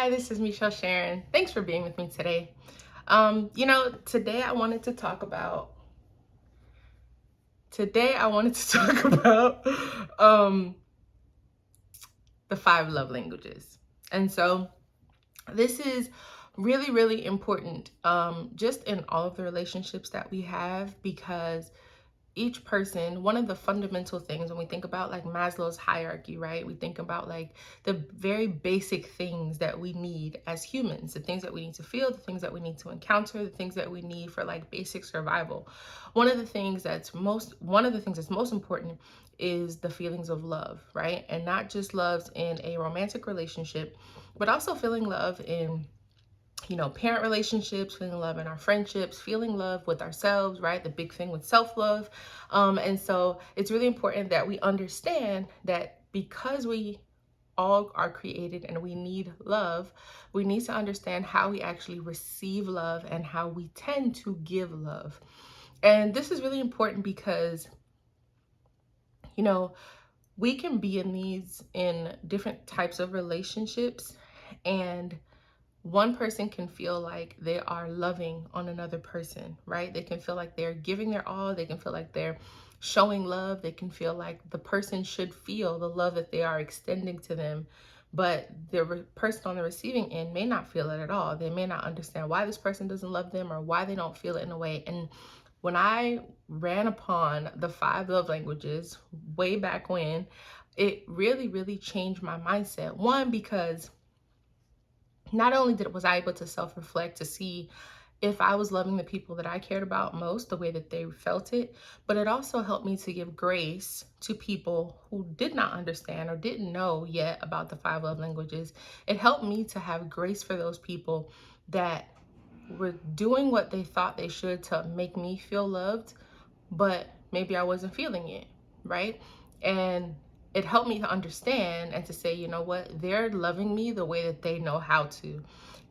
Hi, this is Michelle Sharon. Thanks for being with me today. Today I wanted to talk about um the five love languages. And so this is really, really important just in all of the relationships that we have, because each person, one of the fundamental things when we think about like Maslow's hierarchy, right? We think about like the very basic things that we need as humans, the things that we need to feel, the things that we need to encounter, the things that we need for like basic survival. One of the things that's most important is the feelings of love, right? And not just love in a romantic relationship, but also feeling love in parent relationships, feeling love in our friendships, feeling love with ourselves, right? The big thing with self-love. And so it's really important that we understand that because we all are created and we need love, we need to understand how we actually receive love and how we tend to give love. And this is really important because, you know, we can be in different types of relationships, and one person can feel like they are loving on another person, right? They can feel like they're giving their all. They can feel like they're showing love. They can feel like the person should feel the love that they are extending to them. But the person on the receiving end may not feel it at all. They may not understand why this person doesn't love them or why they don't feel it in a way. And when I ran upon the five love languages way back when, it really, really changed my mindset. One, because not only was I able to self-reflect to see if I was loving the people that I cared about most the way that they felt it, but it also helped me to give grace to people who did not understand or didn't know yet about the five love languages. It helped me to have grace for those people that were doing what they thought they should to make me feel loved, but maybe I wasn't feeling it, right? And it helped me to understand and to say, you know what, they're loving me the way that they know how to.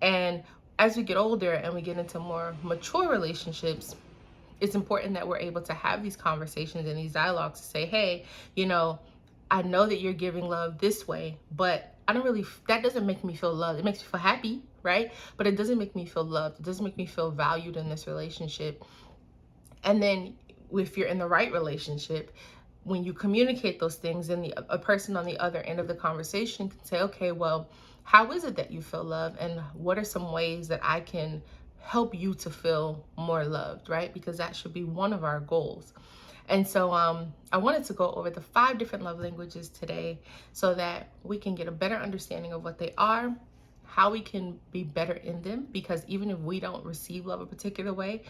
And as we get older and we get into more mature relationships, it's important that we're able to have these conversations and these dialogues to say, hey, I know that you're giving love this way, but that doesn't make me feel loved. It makes me feel happy, right? But it doesn't make me feel loved. It doesn't make me feel valued in this relationship. And then if you're in the right relationship, when you communicate those things, then a person on the other end of the conversation can say, okay, well, how is it that you feel love? And what are some ways that I can help you to feel more loved, right? Because that should be one of our goals. And so I wanted to go over the five different love languages today so that we can get a better understanding of what they are, how we can be better in them, because even if we don't receive love a particular way,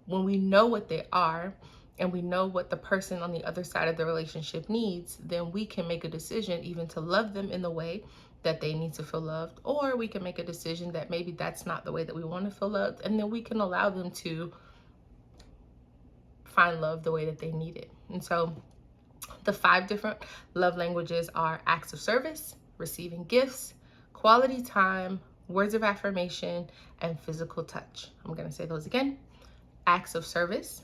when we know what they are and we know what the person on the other side of the relationship needs, then we can make a decision even to love them in the way that they need to feel loved, or we can make a decision that maybe that's not the way that we want to feel loved, and then we can allow them to find love the way that they need it. And so the five different love languages are acts of service, receiving gifts, quality time, words of affirmation, and physical touch. I'm going to say those again. Acts of service,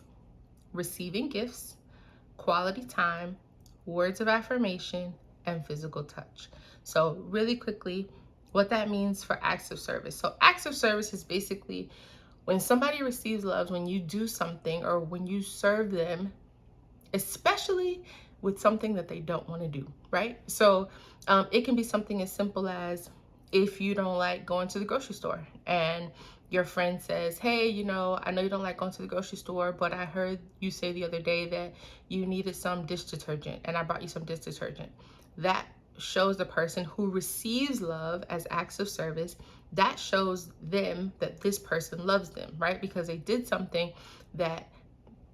receiving gifts, quality time, words of affirmation, and physical touch. So really quickly, what that means for acts of service. So acts of service is basically when somebody receives love, when you do something or when you serve them, especially with something that they don't want to do, right? So it can be something as simple as if you don't like going to the grocery store and your friend says, hey, I know you don't like going to the grocery store, but I heard you say the other day that you needed some dish detergent and I brought you some dish detergent. That shows the person who receives love as acts of service. That shows them that this person loves them, right? Because they did something that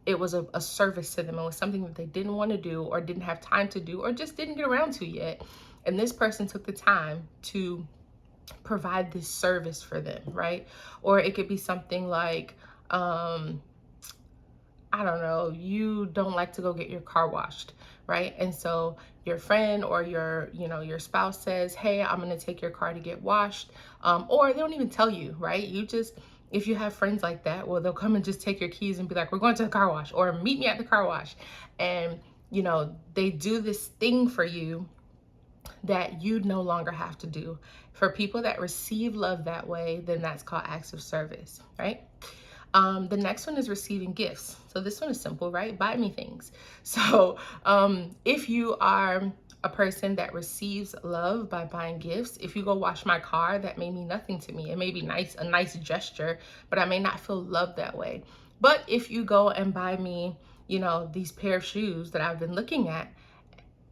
it was a service to them. It was something that they didn't want to do or didn't have time to do or just didn't get around to yet. And this person took the time to provide this service for them, right? Or it could be something like, I don't know, you don't like to go get your car washed, right? And so your friend or your spouse says, hey, I'm going to take your car to get washed. Or they don't even tell you, right? If you have friends like that, well, they'll come and just take your keys and be like, we're going to the car wash, or meet me at the car wash. And, they do this thing for you that you no longer have to do. For people that receive love that way, then that's called acts of service, right? The next one is receiving gifts. So this one is simple, right? Buy me things. So if you are a person that receives love by buying gifts, if you go wash my car, that may mean nothing to me. It may be nice, a nice gesture, but I may not feel loved that way. But if you go and buy me, these pair of shoes that I've been looking at,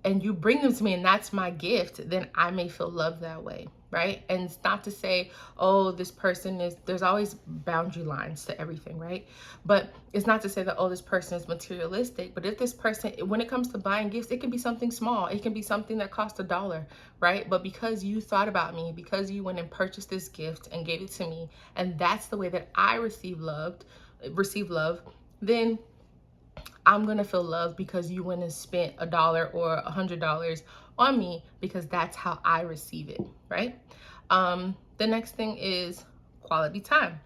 and you bring them to me and that's my gift, then I may feel loved that way, right? And it's not to say, oh, this person is, there's always boundary lines to everything, right? But it's not to say that, oh, this person is materialistic. But if this person, when it comes to buying gifts, it can be something small. It can be something that costs $1, right? But because you thought about me, because you went and purchased this gift and gave it to me, and that's the way that I receive love, then I'm gonna feel loved because you went and spent $1 or $100 on me, because that's how I receive it, right? The next thing is quality time.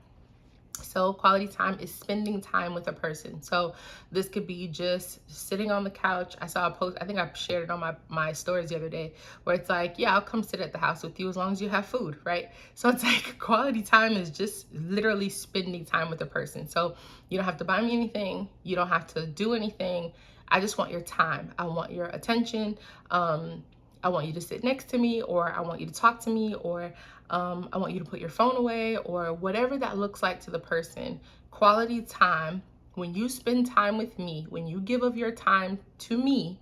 So quality time is spending time with a person. So this could be just sitting on the couch. I saw a post, I think I shared it on my stories the other day, where it's like, yeah, I'll come sit at the house with you as long as you have food, right? So it's like quality time is just literally spending time with a person. So you don't have to buy me anything. You don't have to do anything. I just want your time. I want your attention. I want you to sit next to me, or I want you to talk to me, or I want you to put your phone away, or whatever that looks like to the person. Quality time, when you spend time with me, when you give of your time to me,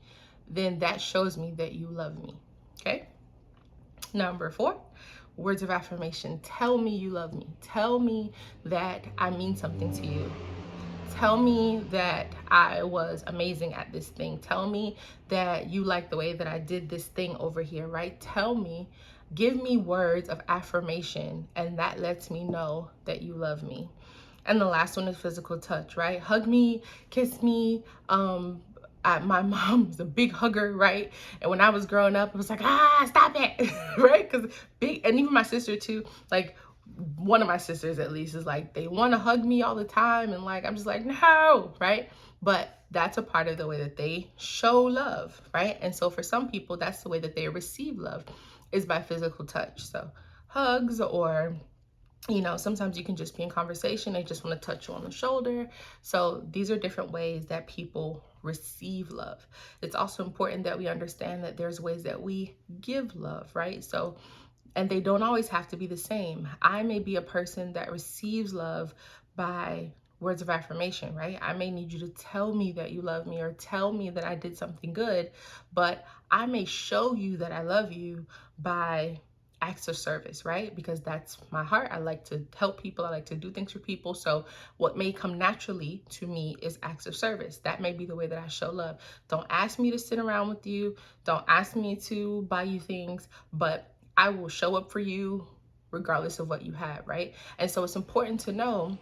then that shows me that you love me, okay? Number 4, words of affirmation. Tell me you love me. Tell me that I mean something to you. Tell me that I was amazing at this thing. Tell me that you like the way that I did this thing over here, right? Tell me, give me words of affirmation, and that lets me know that you love me. And the last one is physical touch, right? Hug me, kiss me. My mom was a big hugger, right? And when I was growing up, it was like, stop it, right? Because and even my sister too, like, one of my sisters at least is like, they want to hug me all the time, and like, I'm just like, no, right? But that's a part of the way that they show love, right? And so for some people, that's the way that they receive love, is by physical touch. So hugs, or sometimes you can just be in conversation, they just want to touch you on the shoulder. So these are different ways that people receive love. It's also important that we understand that there's ways that we give love, right? So, and they don't always have to be the same. I may be a person that receives love by words of affirmation, right? I may need you to tell me that you love me, or tell me that I did something good, but I may show you that I love you by acts of service, right? Because that's my heart. I like to help people. I like to do things for people. So what may come naturally to me is acts of service. That may be the way that I show love. Don't ask me to sit around with you. Don't ask me to buy you things, but I will show up for you regardless of what you have, right? And so it's important to know,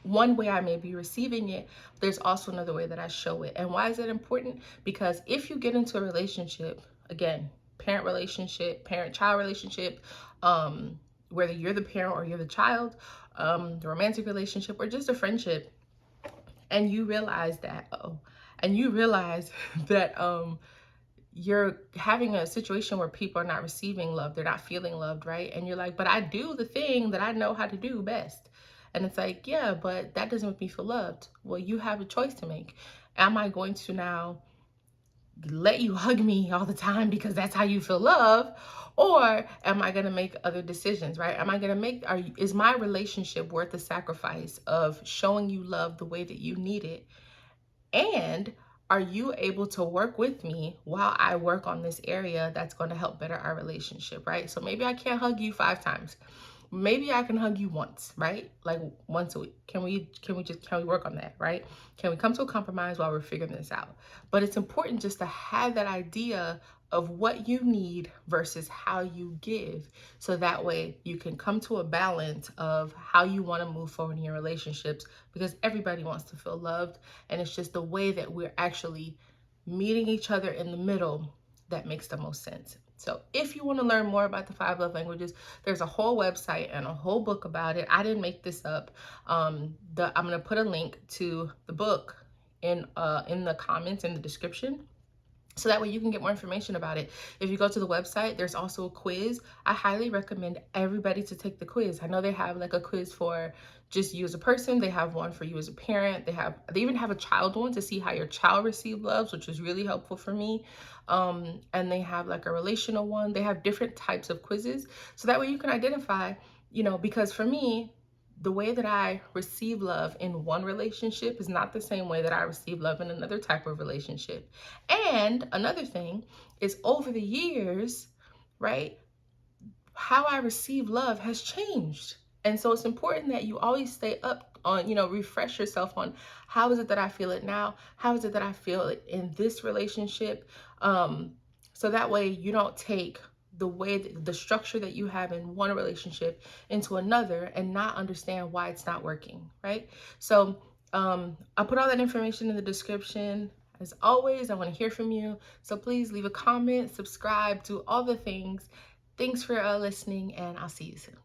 one way I may be receiving it, there's also another way that I show it. And why is that important? Because if you get into a relationship, again, parent-child relationship, whether you're the parent or you're the child, the romantic relationship, or just a friendship, and you realize that, you're having a situation where people are not receiving love, they're not feeling loved, right? And you're like, but I do the thing that I know how to do best. And it's like, yeah, but that doesn't make me feel loved. Well, you have a choice to make. Am I going to now let you hug me all the time because that's how you feel love? Or am I going to make other decisions, right? Am I going to is my relationship worth the sacrifice of showing you love the way that you need it? And are you able to work with me while I work on this area that's going to help better our relationship, right? So maybe I can't hug you 5 times. Maybe I can hug you once, right? Like once a week. Can we work on that, right? Can we come to a compromise while we're figuring this out? But it's important just to have that idea of what you need versus how you give. So that way you can come to a balance of how you want to move forward in your relationships, because everybody wants to feel loved. And it's just the way that we're actually meeting each other in the middle that makes the most sense. So if you want to learn more about the 5 love languages, there's a whole website and a whole book about it. I didn't make this up. I'm going to put a link to the book in the comments in the description. so that way you can get more information about it. If you go to the website, there's also a quiz. I highly recommend everybody to take the quiz. I know they have like a quiz for just you as a person. They have one for you as a parent. They even have a child one to see how your child received loves, which was really helpful for me. And they have like a relational one. They have different types of quizzes. So that way you can identify, because for me, the way that I receive love in one relationship is not the same way that I receive love in another type of relationship. And another thing is, over the years, right, how I receive love has changed. And so it's important that you always stay up on, refresh yourself on how is it that I feel it now? How is it that I feel it in this relationship? So that way you don't take the structure that you have in one relationship into another and not understand why it's not working, right? So I'll put all that information in the description. As always, I want to hear from you. So please leave a comment, subscribe, do all the things. Thanks for listening, and I'll see you soon.